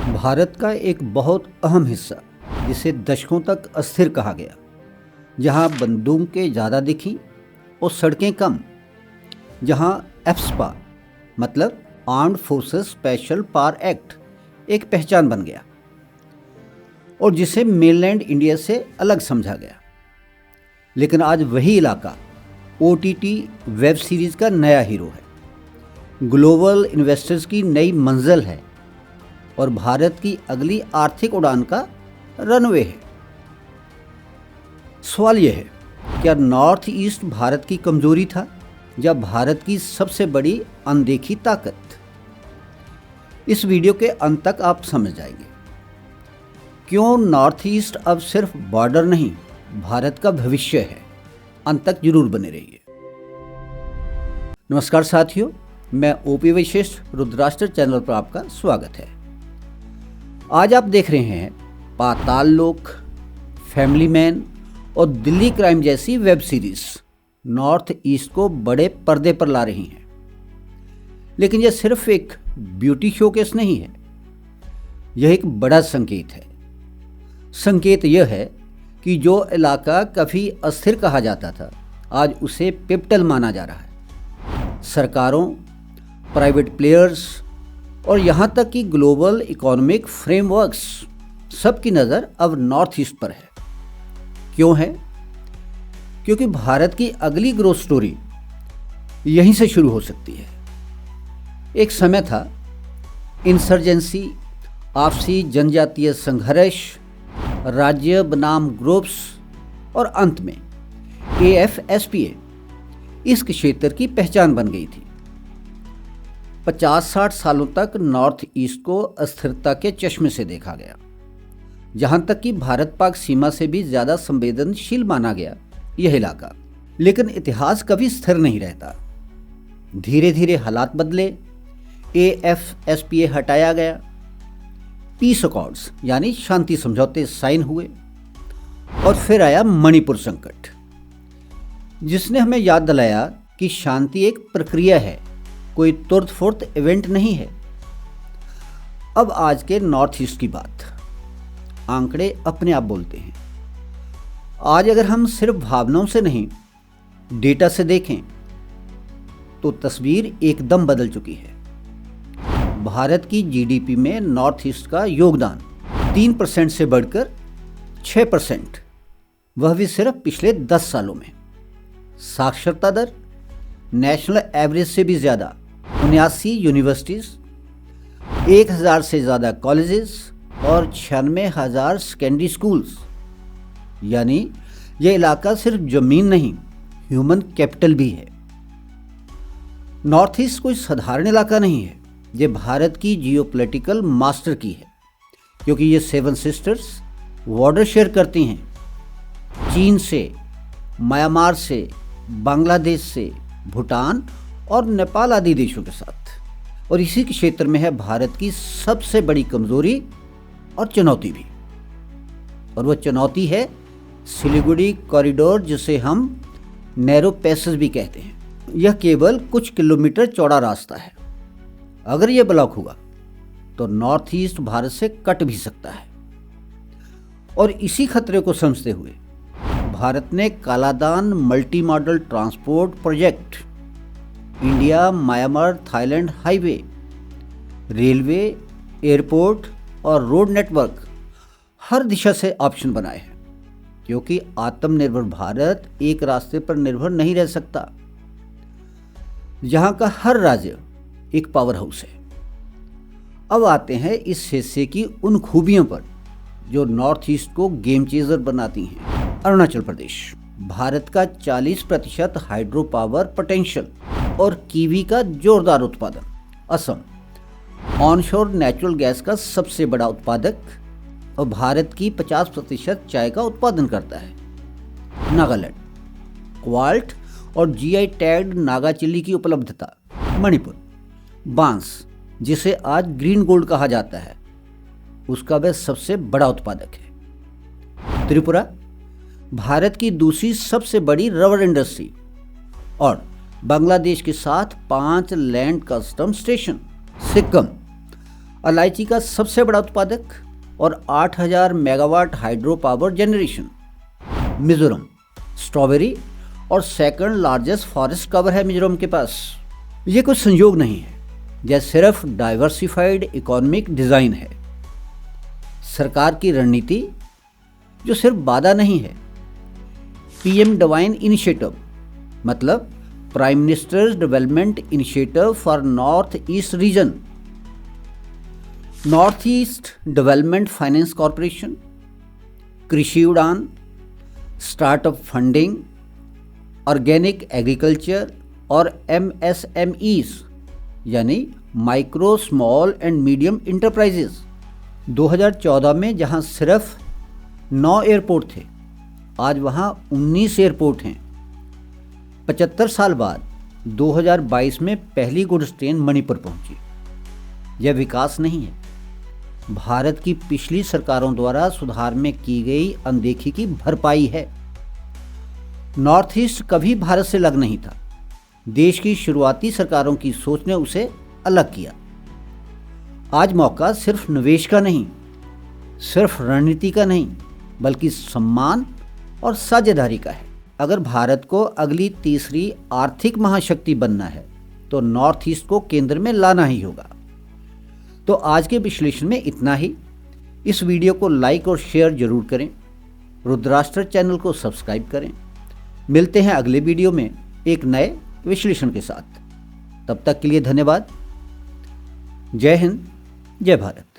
भारत का एक बहुत अहम हिस्सा जिसे दशकों तक अस्थिर कहा गया, जहां बंदूकें ज़्यादा दिखीं और सड़कें कम, जहां एफ्स्पा मतलब armed forces special power act एक पहचान बन गया और जिसे मेनलैंड इंडिया से अलग समझा गया। लेकिन आज वही इलाका ओटीटी वेब सीरीज़ का नया हीरो है, ग्लोबल इन्वेस्टर्स की नई मंजिल है और भारत की अगली आर्थिक उड़ान का रनवे है। सवाल यह है, क्या नॉर्थ ईस्ट भारत की कमजोरी था या भारत की सबसे बड़ी अनदेखी ताकत? इस वीडियो के अंत तक आप समझ जाएंगे क्यों नॉर्थ ईस्ट अब सिर्फ बॉर्डर नहीं, भारत का भविष्य है। अंत तक जरूर बने रहिए। नमस्कार साथियों, मैं ओपी वशिष्ठ रुद्राष्ट्र चैनल पर आपका स्वागत है। आज आप देख रहे हैं पाताल लोक, फैमिली मैन और दिल्ली क्राइम जैसी वेब सीरीज नॉर्थ ईस्ट को बड़े पर्दे पर ला रही हैं। लेकिन यह सिर्फ एक ब्यूटी शोकेस नहीं है, यह एक बड़ा संकेत है। संकेत यह है कि जो इलाका कभी अस्थिर कहा जाता था, आज उसे पिवटल माना जा रहा है। सरकारों, प्राइवेट प्लेयर्स और यहाँ तक कि ग्लोबल इकोनॉमिक फ्रेमवर्क्स सबकी नज़र अब नॉर्थ ईस्ट पर है। क्यों है? क्योंकि भारत की अगली ग्रोथ स्टोरी यहीं से शुरू हो सकती है। एक समय था इंसर्जेंसी, आपसी जनजातीय संघर्ष, राज्य बनाम ग्रुप्स और अंत में AFSPA इस क्षेत्र की पहचान बन गई थी। 50-60 सालों तक नॉर्थ ईस्ट को अस्थिरता के चश्मे से देखा गया, जहां तक कि भारत पाक सीमा से भी ज़्यादा संवेदनशील माना गया यह इलाका। लेकिन इतिहास कभी स्थिर नहीं रहता। धीरे धीरे हालात बदले, AFSPA हटाया गया, पीस अकॉर्ड्स यानी शांति समझौते साइन हुए और फिर आया मणिपुर संकट, जिसने हमें याद दिलाया कि शांति एक प्रक्रिया है, कोई तुरंत फुर्त इवेंट नहीं है। अब आज के नॉर्थ ईस्ट की बात, आंकड़े अपने आप बोलते हैं। आज अगर हम सिर्फ भावनाओं से नहीं, डेटा से देखें तो तस्वीर एकदम बदल चुकी है। भारत की जीडीपी में नॉर्थ ईस्ट का योगदान 3% से बढ़कर 6%, वह भी सिर्फ पिछले 10 सालों में। साक्षरता दर नेशनल एवरेज से भी ज़्यादा, 79 यूनिवर्सिटीज़, 1000 से ज़्यादा कॉलेजेस और 96,000 सेकेंडरी स्कूल्स। यानी यह इलाका सिर्फ ज़मीन नहीं, ह्यूमन कैपिटल भी है। नॉर्थ ईस्ट कोई साधारण इलाका नहीं है, ये भारत की जियोपॉलिटिकल मास्टर की है, क्योंकि ये 7 सिस्टर्स बॉर्डर शेयर करती हैं चीन से, म्यांमार से, बांग्लादेश से, भूटान और नेपाल आदि देशों के साथ। और इसी क्षेत्र में है भारत की सबसे बड़ी कमजोरी और चुनौती भी। और वह चुनौती है सिलीगुड़ी कॉरिडोर, जिसे हम नैरो पैसेज भी कहते हैं। यह केवल कुछ किलोमीटर चौड़ा रास्ता है। अगर यह ब्लॉक हुआ तो नॉर्थ ईस्ट भारत से कट भी सकता है। और इसी खतरे को समझते हुए भारत ने Kaladan multi modal transport project, India Myanmar Thailand highway, railway, airport और रोड नेटवर्क हर दिशा से ऑप्शन बनाए हैं, क्योंकि आत्मनिर्भर भारत एक रास्ते पर निर्भर नहीं रह सकता। जहां का हर राज्य एक पावर हाउस है। अब आते हैं इस हिस्से की उन खूबियों पर जो नॉर्थ ईस्ट को गेम चेंजर बनाती हैं। अरुणाचल प्रदेश, भारत का 40% हाइड्रो पावर पोटेंशियल और कीवी का जोरदार उत्पादन। असम, ऑनशोर नेचुरल गैस का सबसे बड़ा उत्पादक और भारत की 50% चाय का उत्पादन करता है। नागालैंड, क्वाल्ट और GI टैग्ड नागा चिल्ली की उपलब्धता। मणिपुर, बांस, जिसे आज ग्रीन गोल्ड कहा जाता है, उसका वह सबसे बड़ा उत्पादक है। त्रिपुरा, भारत की दूसरी सबसे बड़ी रबर इंडस्ट्री और बांग्लादेश के साथ 5 लैंड कस्टम स्टेशन। सिक्किम, इलायची का सबसे बड़ा उत्पादक और 8000 megawatt hydro power generation. Mizoram strawberry और सेकंड लार्जेस्ट फॉरेस्ट कवर है मिजोरम के पास। ये कुछ संयोग नहीं है, यह सिर्फ डाइवर्सिफाइड इकोनॉमिक डिज़ाइन है, सरकार की रणनीति जो सिर्फ वादा नहीं है। पीएम डिवाइन इनिशिएटिव मतलब prime ministers development initiative for north east region, north east development finance corporation, कृषि उड़ान, स्टार्टअप फंडिंग, ऑर्गेनिक एग्रीकल्चर और MSMEs यानी micro small and medium enterprises. 2014 में जहां सिर्फ 9 एयरपोर्ट थे, आज वहां 19 एयरपोर्ट हैं। 75 साल बाद 2022 में पहली गुड्स ट्रेन मणिपुर पहुंची। यह विकास नहीं है, भारत की पिछली सरकारों द्वारा सुधार में की गई अनदेखी की भरपाई है। नॉर्थ ईस्ट कभी भारत से अलग नहीं था, देश की शुरुआती सरकारों की सोच ने उसे अलग किया। आज मौका सिर्फ निवेश का नहीं, सिर्फ रणनीति का नहीं, बल्कि सम्मान और साझेदारी का है। अगर भारत को अगली तीसरी आर्थिक महाशक्ति बनना है तो नॉर्थ ईस्ट को केंद्र में लाना ही होगा। तो आज के विश्लेषण में इतना ही। इस वीडियो को लाइक और शेयर जरूर करें, रुद्राष्ट्र चैनल को सब्सक्राइब करें। मिलते हैं अगले वीडियो में एक नए विश्लेषण के साथ। तब तक के लिए धन्यवाद। जय हिंद, जय भारत।